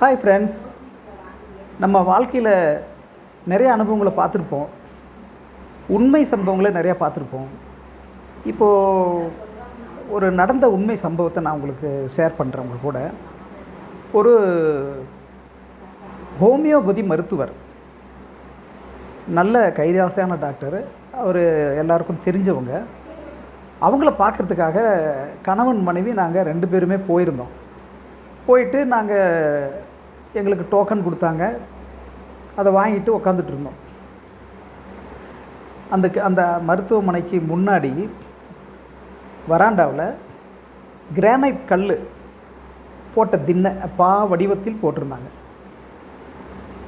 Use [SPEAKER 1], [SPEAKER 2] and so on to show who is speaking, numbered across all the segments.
[SPEAKER 1] Hi friends. நம்ம வாழ்க்கையில் நிறைய அனுபவங்களை பார்த்துருப்போம், உண்மை சம்பவங்களை நிறையா பார்த்துருப்போம். இப்போது ஒரு நடந்த உண்மை சம்பவத்தை நான் உங்களுக்கு ஷேர் பண்ணுறேன். உங்கள் கூட ஒரு ஹோமியோபதி மருத்துவர், நல்ல கைராசியான டாக்டர். அவர் எல்லாருக்கும் தெரிஞ்சவங்க. அவங்கள பார்க்குறதுக்காக கணவன் மனைவி நாங்கள் 2 பேருமே போயிருந்தோம். போயிட்டு நாங்கள் எங்களுக்கு டோக்கன் கொடுத்தாங்க. அதை வாங்கிட்டு உக்காந்துட்டு இருந்தோம். அந்த மருத்துவமனைக்கு முன்னாடி வராண்டாவில் கிரானைட் கல் போட்ட திண்ணை பா வடிவத்தில் போட்டிருந்தாங்க.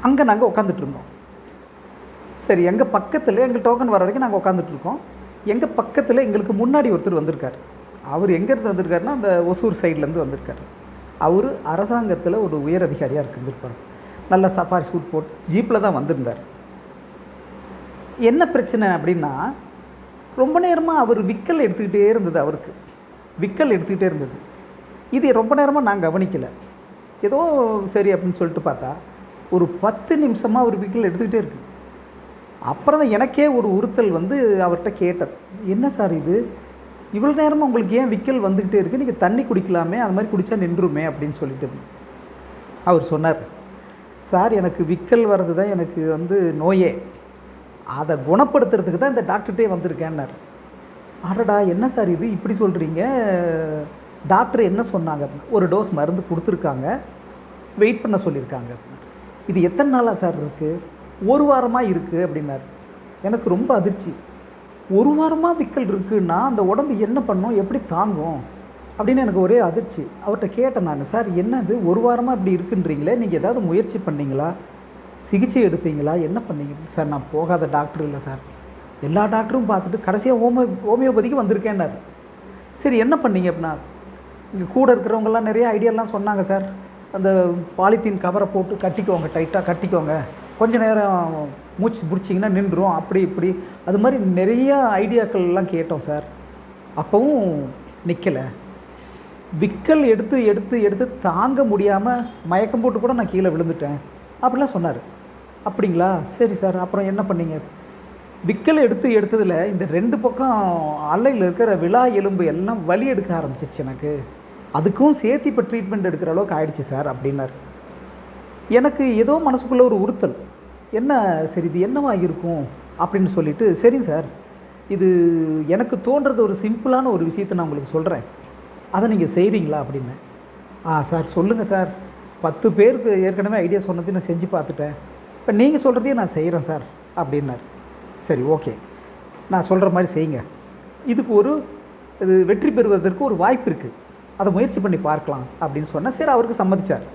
[SPEAKER 1] அங்கே நாங்கள் உட்காந்துட்டு இருந்தோம். சரி, எங்கள் பக்கத்தில் எங்கள் டோக்கன் வர வரைக்கும் நாங்கள் உட்காந்துட்ருக்கோம். எங்கள் பக்கத்தில் எங்களுக்கு முன்னாடி ஒருத்தர் வந்திருக்கார். அவர் எங்கேருந்து வந்திருக்காருன்னா, அந்த ஒசூர் சைட்லேருந்து வந்திருக்கார். அவர் அரசாங்கத்தில் ஒரு உயர் அதிகாரியாக இருந்திருப்பார். நல்ல சஃபாரி சூட் போட்டு ஜீப்பில் தான் வந்திருந்தார். என்ன பிரச்சனை அப்படின்னா, ரொம்ப நேரமாக அவர் விக்கல் எடுத்துக்கிட்டே இருந்தது. அவருக்கு விக்கல் எடுத்துக்கிட்டே இருந்தது. இது ரொம்ப நேரமாக நான் கவனிக்கலை. ஏதோ சரி அப்படின்னு சொல்லிட்டு பார்த்தா ஒரு 10 நிமிஷமாக அவர் விக்கல் எடுத்துக்கிட்டே இருக்குது. அப்புறம் தான் எனக்கே ஒரு உறுத்தல் வந்து அவர்கிட்ட கேட்டேன், என்ன சார் இது, இவ்வளோ நேரமாக உங்களுக்கு ஏன் விக்கல் வந்துக்கிட்டே இருக்குது, நீங்கள் தண்ணி குடிக்கலாமே, அது மாதிரி குடித்தா நின்றுமே அப்படின்னு சொல்லிட்டு அவர் சொன்னார். சார், எனக்கு விக்கல் வர்றது தான் எனக்கு வந்து நோயே, அதை குணப்படுத்துறதுக்கு தான் இந்த டாக்டர்கிட்டே வந்திருக்கேன்னார். அடடா, என்ன சார் இது இப்படி சொல்கிறீங்க, டாக்டர் என்ன சொன்னாங்க? ஒரு டோஸ் மருந்து கொடுத்துருக்காங்க, வெயிட் பண்ண சொல்லியிருக்காங்க. இது எத்தனை நாளாக சார் இருக்குது? 1 வாரமாக இருக்குது அப்படின்னார். எனக்கு ரொம்ப அதிர்ச்சி. 1 வாரமாக விக்கல் இருக்குன்னா அந்த உடம்பு என்ன பண்ணும், எப்படி தாங்கும் அப்படின்னு எனக்கு ஒரே அதிர்ச்சி. அவர்கிட்ட கேட்டேன் நான், சார் என்னது 1 வாரமாக இப்படி இருக்குன்றீங்களே, நீங்கள் ஏதாவது முயற்சி பண்ணிங்களா, சிகிச்சை எடுத்தீங்களா, என்ன பண்ணீங்க? சார், நான் போகாத டாக்டர் இல்லை சார், எல்லா டாக்டரும் பார்த்துட்டு கடைசியாக ஹோமியோபதிக்கு வந்திருக்கேன்னார். சரி, என்ன பண்ணீங்க அப்படின்னா, இங்கே கூட இருக்கிறவங்கெல்லாம் நிறைய ஐடியாலாம் சொன்னாங்க சார். அந்த பாலித்தீன் கவரை போட்டு கட்டிக்கோங்க, டைட்டாக கட்டிக்கோங்க, கொஞ்சம் நேரம் மூச்சு பிடிச்சிங்கன்னா நின்றுடும், அப்படி இப்படி அது மாதிரி நிறைய ஐடியாக்கள்லாம் கேட்டோம் சார். அப்போவும் நிற்கலை. விக்கல் எடுத்து எடுத்து எடுத்து தாங்க முடியாமல் மயக்கம் போட்டு கூட நான் கீழே விழுந்துட்டேன் அப்படிலாம் சொன்னார். அப்படிங்களா, சரி சார், அப்புறம் என்ன பண்ணீங்க? விக்கல் எடுத்து எடுத்ததில் இந்த 2 பக்கம் அல்லையில் இருக்கிற விலா எலும்பு எல்லாம் வலி எடுக்க ஆரம்பிச்சிருச்சு எனக்கு, அதுக்கும் சேர்த்து இப்போ ட்ரீட்மெண்ட் எடுக்கிற அளவுக்கு ஆயிடுச்சு சார் அப்படின்னார். எனக்கு ஏதோ மனசுக்குள்ளே ஒரு உறுத்தல், என்ன சரி இது என்னவாக இருக்கும் அப்படின்னு சொல்லிட்டு, சரி சார், இது எனக்கு தோன்றது ஒரு சிம்பிளான ஒரு விஷயத்தை நான் உங்களுக்கு சொல்கிறேன், அதை நீங்கள் செய்கிறீங்களா அப்படின்னு. சார் சொல்லுங்கள் சார், 10 பேருக்கு ஏற்கனவே ஐடியா சொன்னதையும் நான் செஞ்சு பார்த்துட்டேன், இப்போ நீங்கள் சொல்கிறதையும் நான் செய்கிறேன் சார் அப்படின்னார். சரி, ஓகே, நான் சொல்கிற மாதிரி செய்யுங்க, இதுக்கு இது வெற்றி பெறுவதற்கு ஒரு வாய்ப்பு இருக்குது, அதை முயற்சி பண்ணி பார்க்கலாம் அப்படின்னு சொன்னேன். சரி, அவருக்கு சம்மதிச்சார்.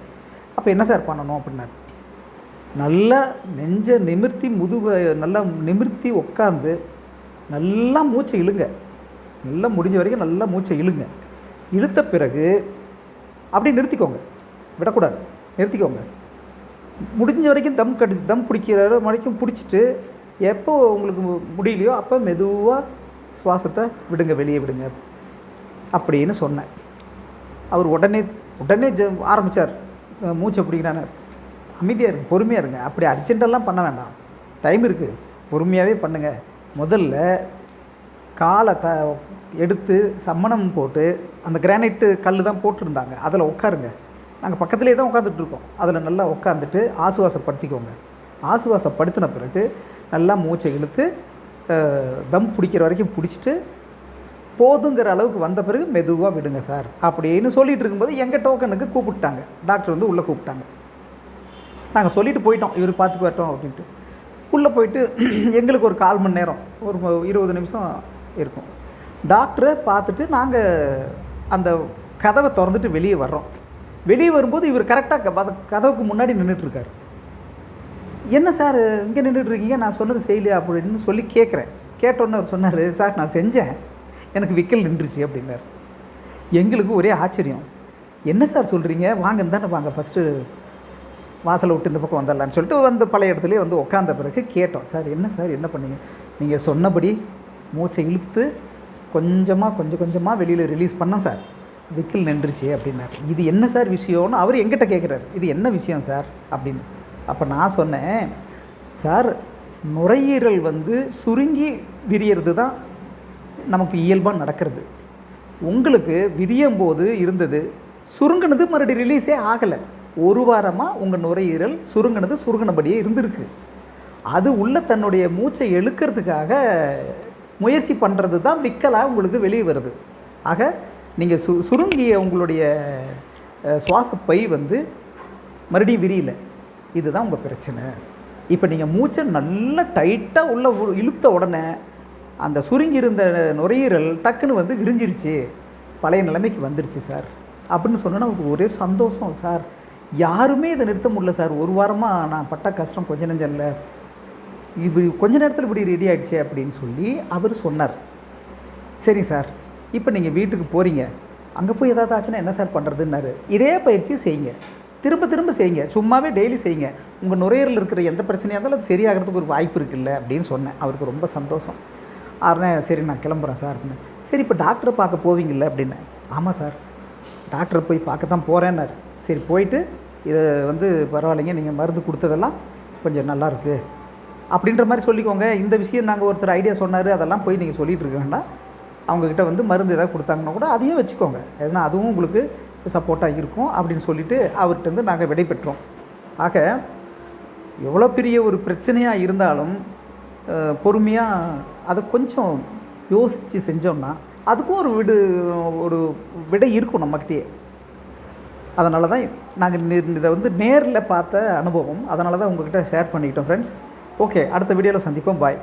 [SPEAKER 1] அப்போ என்ன சார் பண்ணணும் அப்படின்னார். நல்லா நெஞ்சை நிமிர்த்தி, முதுகை நல்லா நிமிர்த்தி உட்காந்து நல்லா மூச்சை இழுங்க, நல்லா முடிஞ்ச வரைக்கும் நல்லா மூச்சை இழுங்க. இழுத்த பிறகு அப்படி நிறுத்திக்கோங்க, விடக்கூடாது, நிறுத்திக்கோங்க. முடிஞ்ச வரைக்கும் தம் பிடிக்கிற வரைக்கும் பிடிச்சிட்டு, எப்போ உங்களுக்கு முடியலையோ அப்போ மெதுவாக சுவாசத்தை விடுங்க, வெளியே விடுங்க அப்படின்னு சொன்னேன். அவர் உடனே ஆரம்பித்தார் மூச்சை பிடிக்கிறான்னு. அமைதியாக இருங்க, பொறுமையாக இருங்க, அப்படி அர்ஜென்ட்டெல்லாம் பண்ண வேண்டாம், டைம் இருக்குது, பொறுமையாகவே பண்ணுங்கள். முதல்ல காலை எடுத்து சம்மணம் போட்டு, அந்த கிரானைட்டு கல் தான் போட்டிருந்தாங்க, அதில் உட்காருங்க. நாங்கள் பக்கத்துலேயே தான் உட்காந்துட்ருக்கோம். அதில் நல்லா உட்காந்துட்டு ஆசுவாசப்படுத்திக்கோங்க. ஆசுவாசப்படுத்தின பிறகு நல்லா மூச்சை இழுத்து தம் பிடிக்கிற வரைக்கும் பிடிச்சிட்டு, போதுங்கிற அளவுக்கு வந்த பிறகு மெதுவாக விடுங்க சார் அப்படின்னு சொல்லிகிட்டு இருக்கும்போது எங்கள் டோக்கனுக்கு கூப்பிட்டாங்க. டாக்டர் வந்து உள்ளே கூப்பிட்டாங்க. நாங்கள் சொல்லிவிட்டு போயிட்டோம், இவர் பார்த்துக்கு வரட்டும் அப்படின்ட்டு. உள்ளே போயிட்டு எங்களுக்கு ஒரு 1/4 மணி நேரம், ஒரு 20 நிமிஷம் இருக்கும். டாக்டரை பார்த்துட்டு நாங்கள் அந்த கதவை திறந்துட்டு வெளியே வர்றோம். வெளியே வரும்போது இவர் கரெக்டாக கதவுக்கு முன்னாடி நின்றுட்டுருக்கார். என்ன சார் இங்கே நின்றுட்டுருக்கீங்க, நான் சொன்னது செய்யலையா அப்படின்னு சொல்லி கேட்குறேன். கேட்டோன்னே அவர் சொன்னார், சார் நான் செஞ்சேன், எனக்கு விக்கல் நின்றுச்சு அப்படின்னார். எங்களுக்கு ஒரே ஆச்சரியம், என்ன சார் சொல்கிறீங்க, வாங்க தானே வாங்க, ஃபஸ்ட்டு வாசலை விட்டு இந்த பக்கம் வந்துடலான்னு சொல்லிட்டு வந்து பழைய இடத்துலேயே வந்து உட்காந்த பிறகு கேட்டோம், சார் என்ன சார் என்ன பண்ணீங்க? நீங்கள் சொன்னபடி மூச்சை இழுத்து கொஞ்சம் கொஞ்சமாக வெளியில் ரிலீஸ் பண்ணோம் சார். விக்கல் நின்றுச்சு அப்படின்னாரு. இது என்ன சார் விஷயம்னு அவர் எங்கிட்ட கேட்குறாரு. இது என்ன விஷயம் சார் அப்படின்னு. அப்போ நான் சொன்னேன், சார் நுரையீரல் வந்து சுருங்கி விரியறது தான் நமக்கு இயல்பாக நடக்கிறது. உங்களுக்கு விரியும் போது இருந்தது, சுருங்கினது மறுபடியும் ரிலீஸே ஆகலை. ஒரு வாரமாக உங்கள் நுரையீரல் சுருங்கினபடியே இருந்திருக்கு. அது உள்ள தன்னுடைய மூச்சை இழுக்கிறதுக்காக முயற்சி பண்ணுறது தான் விக்கலாக உங்களுக்கு வெளியே வருது. ஆக நீங்கள் சுருங்கிய உங்களுடைய சுவாசப்பை வந்து மறுபடியும் விரியல. இதுதான் உங்கள் பிரச்சனை. இப்போ நீங்கள் மூச்சை நல்லா டைட்டாக உள்ள இழுத்த உடனே அந்த சுருங்கி இருந்த நுரையீரல் டக்குன்னு வந்து விரிஞ்சிருச்சு, பழைய நிலைமைக்கு வந்துருச்சு சார் அப்படின்னு சொன்னோன்னா ஒரே சந்தோஷம். சார் யாருமே இதை நிறுத்த முடியல சார், ஒரு வாரமாக நான் பட்ட கஷ்டம் கொஞ்ச நெஞ்சம் இல்லை, இப்படி கொஞ்ச நேரத்தில் இப்படி ரெடி ஆகிடுச்சு அப்படின்னு சொல்லி அவர் சொன்னார். சரி சார், இப்போ நீங்கள் வீட்டுக்கு போகிறீங்க, அங்கே போய் ஏதாவது ஆச்சுன்னா என்ன சார் பண்ணுறதுன்னாரு. இதே பயிற்சியை செய்யுங்க, திரும்ப திரும்ப செய்யுங்க, சும்மாவே டெய்லி செய்யுங்க. உங்கள் நுரையீரலில் இருக்கிற எந்த பிரச்சனையாக இருந்தாலும் அது சரியாகிறதுக்கு ஒரு வாய்ப்பு இருக்குல்ல அப்படின்னு சொன்னேன். அவருக்கு ரொம்ப சந்தோஷம். சரி நான் கிளம்புறேன் சார் அப்படின்னு. சரி இப்போ டாக்டரை பார்க்க போவீங்கள்ல அப்படின்னு. ஆமாம் சார், டாக்டரை போய் பார்க்க தான் போகிறேன்னாரு. சரி போயிட்டு இதை வந்து பரவாயில்லைங்க, நீங்கள் மருந்து கொடுத்ததெல்லாம் கொஞ்சம் நல்லாயிருக்கு அப்படின்ற மாதிரி சொல்லிக்கோங்க. இந்த விஷயம் நாங்கள் ஒருத்தர் ஐடியா சொன்னார், அதெல்லாம் போய் நீங்கள் சொல்லிகிட்டு இருக்க வேண்டாம். அவங்கக்கிட்ட வந்து மருந்து எதாவது கொடுத்தாங்கன்னா கூட அதையும் வச்சுக்கோங்க, ஏன்னா அதுவும் உங்களுக்கு சப்போர்ட்டாக இருக்கும் அப்படின்னு சொல்லிவிட்டு அவர்கிட்ட நாங்கள் விடை பெற்றோம். ஆக எவ்வளோ பெரிய ஒரு பிரச்சனையாக இருந்தாலும் பொறுமையாக அதை கொஞ்சம் யோசித்து செஞ்சோம்னா அதுக்கும் ஒரு விடை இருக்கும் நம்மக்கிட்டே. அதனால தான் நாங்கள் இதை வந்து நேரில் பார்த்த அனுபவம், அதனால தான் உங்கள்கிட்ட ஷேர் பண்ணிக்கிட்டோம் ஃப்ரெண்ட்ஸ். ஓகே, அடுத்த வீடியோவில் சந்திப்போம். பாய்.